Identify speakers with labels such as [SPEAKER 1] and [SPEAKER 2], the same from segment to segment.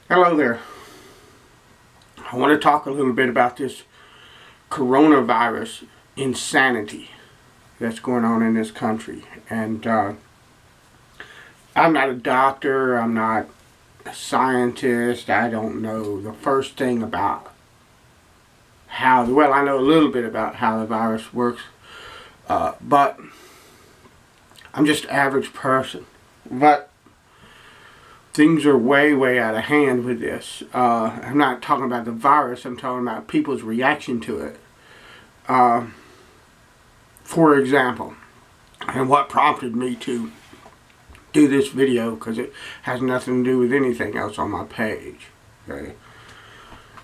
[SPEAKER 1] Hello there. I want to talk a little bit about this coronavirus insanity that's going on in this country. And I'm not a doctor, I'm not a scientist, I don't know the first thing about well, I know a little bit about how the virus works, but I'm just an average person. But things are way out of hand with this. I'm not talking about the virus, I'm talking about people's reaction to it. For example, and what prompted me to do this video, because it has nothing to do with anything else on my page, okay,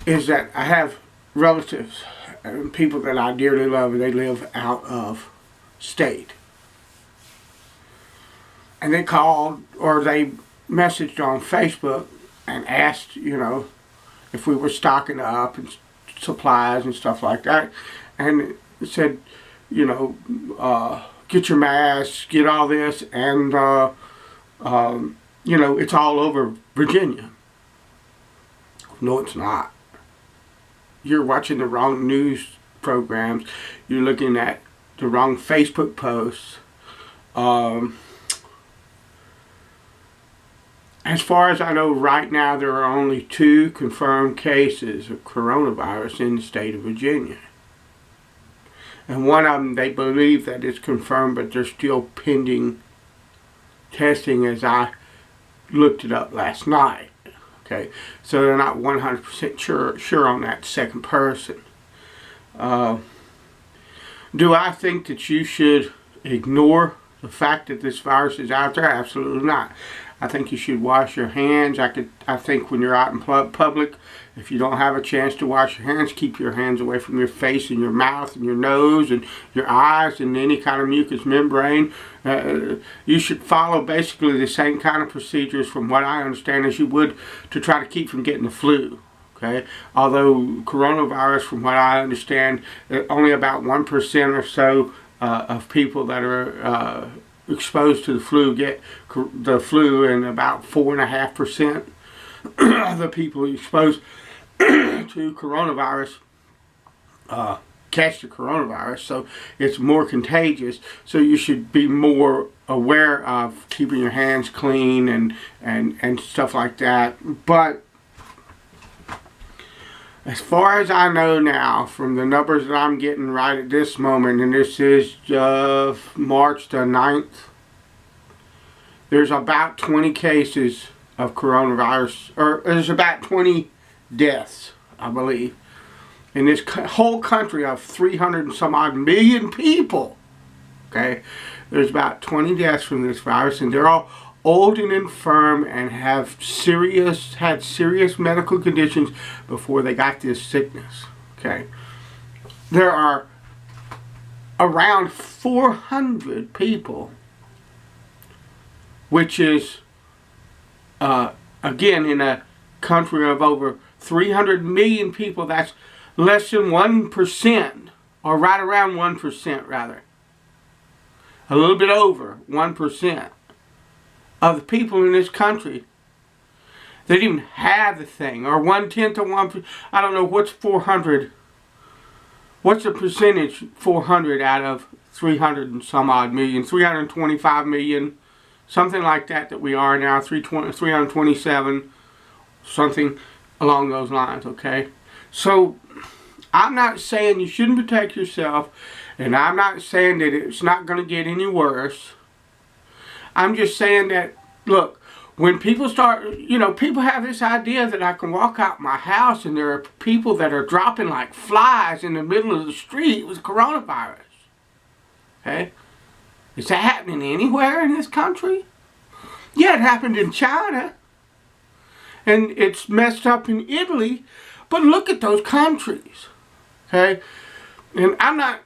[SPEAKER 1] is that I have relatives and people that I dearly love, and they live out of state. And they called, or they messaged on Facebook and asked, if we were stocking up and supplies and stuff like that, and said, get your masks, get all this, and it's all over Virginia. No, it's not. You're watching the wrong news programs. You're looking at the wrong Facebook posts. As far as I know, right now there are only 2 confirmed cases of coronavirus in the state of Virginia. And one of them, they believe that it's confirmed, but they're still pending testing as I looked it up last night. Okay, so they're not 100% sure on that second person. Do I think that you should ignore the fact that this virus is out there? Absolutely not. I think you should wash your hands. I think when you're out in public, if you don't have a chance to wash your hands, keep your hands away from your face and your mouth and your nose and your eyes and any kind of mucous membrane. You should follow basically the same kind of procedures, from what I understand, as you would to try to keep from getting the flu. Okay? Although coronavirus, from what I understand, only about 1% or so of people that are exposed to the flu get the flu, and about 4.5% of the people exposed to coronavirus catch the coronavirus. So it's more contagious. So you should be more aware of keeping your hands clean and stuff like that. But as far as I know now, from the numbers that I'm getting right at this moment, and this is March the 9th, there's about 20 cases of coronavirus, or there's about 20 deaths, I believe, in this whole country of 300 and some odd million people. Okay, there's about 20 deaths from this virus, and they're all old and infirm and had serious medical conditions before they got this sickness. Okay, there are around 400 people, which is again, in a country of over 300 million people, that's less than 1%, or right around 1% rather, a little bit over 1% of the people in this country that even have the thing, or 1/10 of 1%. I don't know what's 400. What's the percentage 400 out of 300 and some odd million, 325 million, something like that we are now, 327, something along those lines, okay? So I'm not saying you shouldn't protect yourself, and I'm not saying that it's not going to get any worse. I'm just saying that, look, when people start, people have this idea that I can walk out my house and there are people that are dropping like flies in the middle of the street with coronavirus. Okay? Is that happening anywhere in this country? Yeah, it happened in China. And it's messed up in Italy. But look at those countries. Okay? And I'm not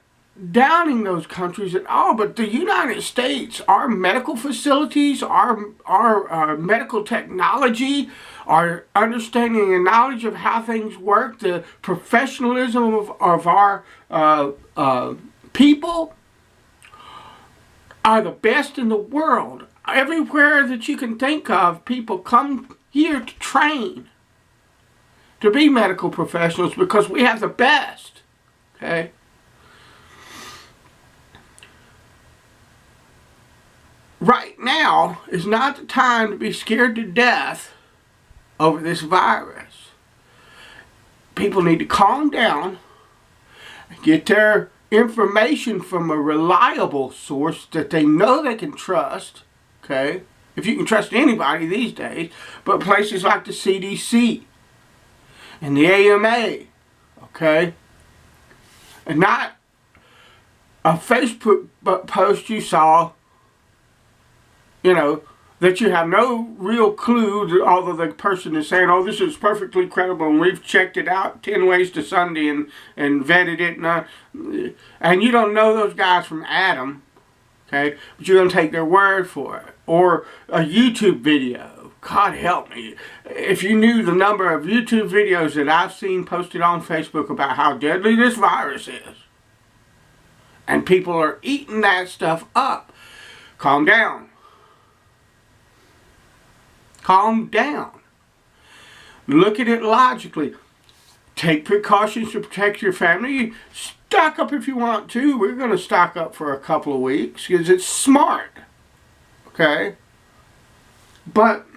[SPEAKER 1] downing those countries at all, but the United States, our medical facilities, our medical technology, our understanding and knowledge of how things work, the professionalism of our people are the best in the world. Everywhere that you can think of, people come here to train. to be medical professionals because we have the best. Okay? Right now is not the time to be scared to death over this virus. People need to calm down, get their information from a reliable source that they know they can trust, okay? If you can trust anybody these days, but places like the CDC and the AMA, okay? And not a Facebook post you saw, you know, that you have no real clue, although the person is saying, oh, this is perfectly credible and we've checked it out 10 ways to Sunday and vetted it. And you don't know those guys from Adam, okay? But you're going to take their word for it. Or a YouTube video. God help me. If you knew the number of YouTube videos that I've seen posted on Facebook about how deadly this virus is. And people are eating that stuff up. Calm down. Calm down. Look at it logically. Take precautions to protect your family. Stock up if you want to. We're going to stock up for a couple of weeks because it's smart. Okay? But,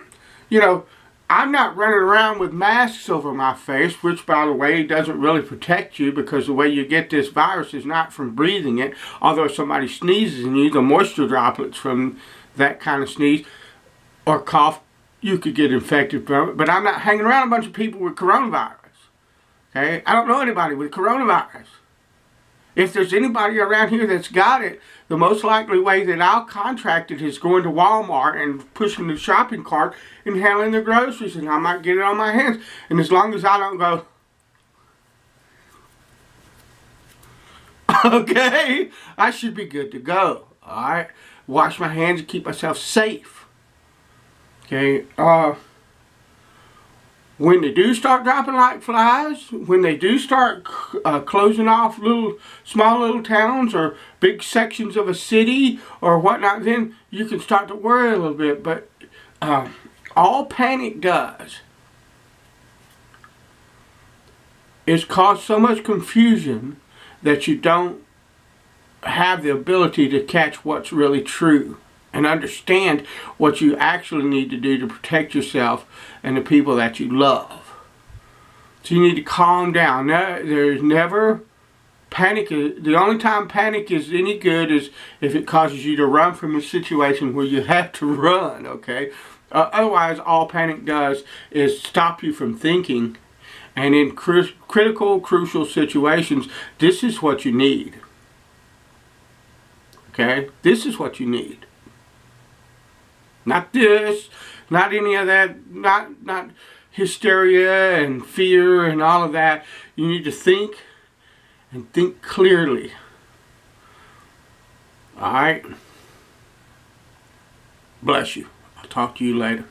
[SPEAKER 1] you know, I'm not running around with masks over my face, which, by the way, doesn't really protect you because the way you get this virus is not from breathing it. Although if somebody sneezes in you, the moisture droplets from that kind of sneeze or cough, you could get infected from it. But I'm not hanging around a bunch of people with coronavirus. Okay? I don't know anybody with coronavirus. If there's anybody around here that's got it, the most likely way that I'll contract it is going to Walmart and pushing the shopping cart and handling the groceries, and I might get it on my hands. And as long as I don't go, okay, I should be good to go. Alright? Wash my hands and keep myself safe. Okay, when they do start dropping like flies, when they do start closing off small little towns or big sections of a city or whatnot, then you can start to worry a little bit. But all panic does is cause so much confusion that you don't have the ability to catch what's really true and understand what you actually need to do to protect yourself and the people that you love. So you need to calm down. There's never panic. The only time panic is any good is if it causes you to run from a situation where you have to run, okay? Otherwise, all panic does is stop you from thinking. And in critical, crucial situations, this is what you need. Okay? This is what you need. Not this, not any of that, not hysteria and fear and all of that. You need to think and think clearly. Alright? Bless you. I'll talk to you later.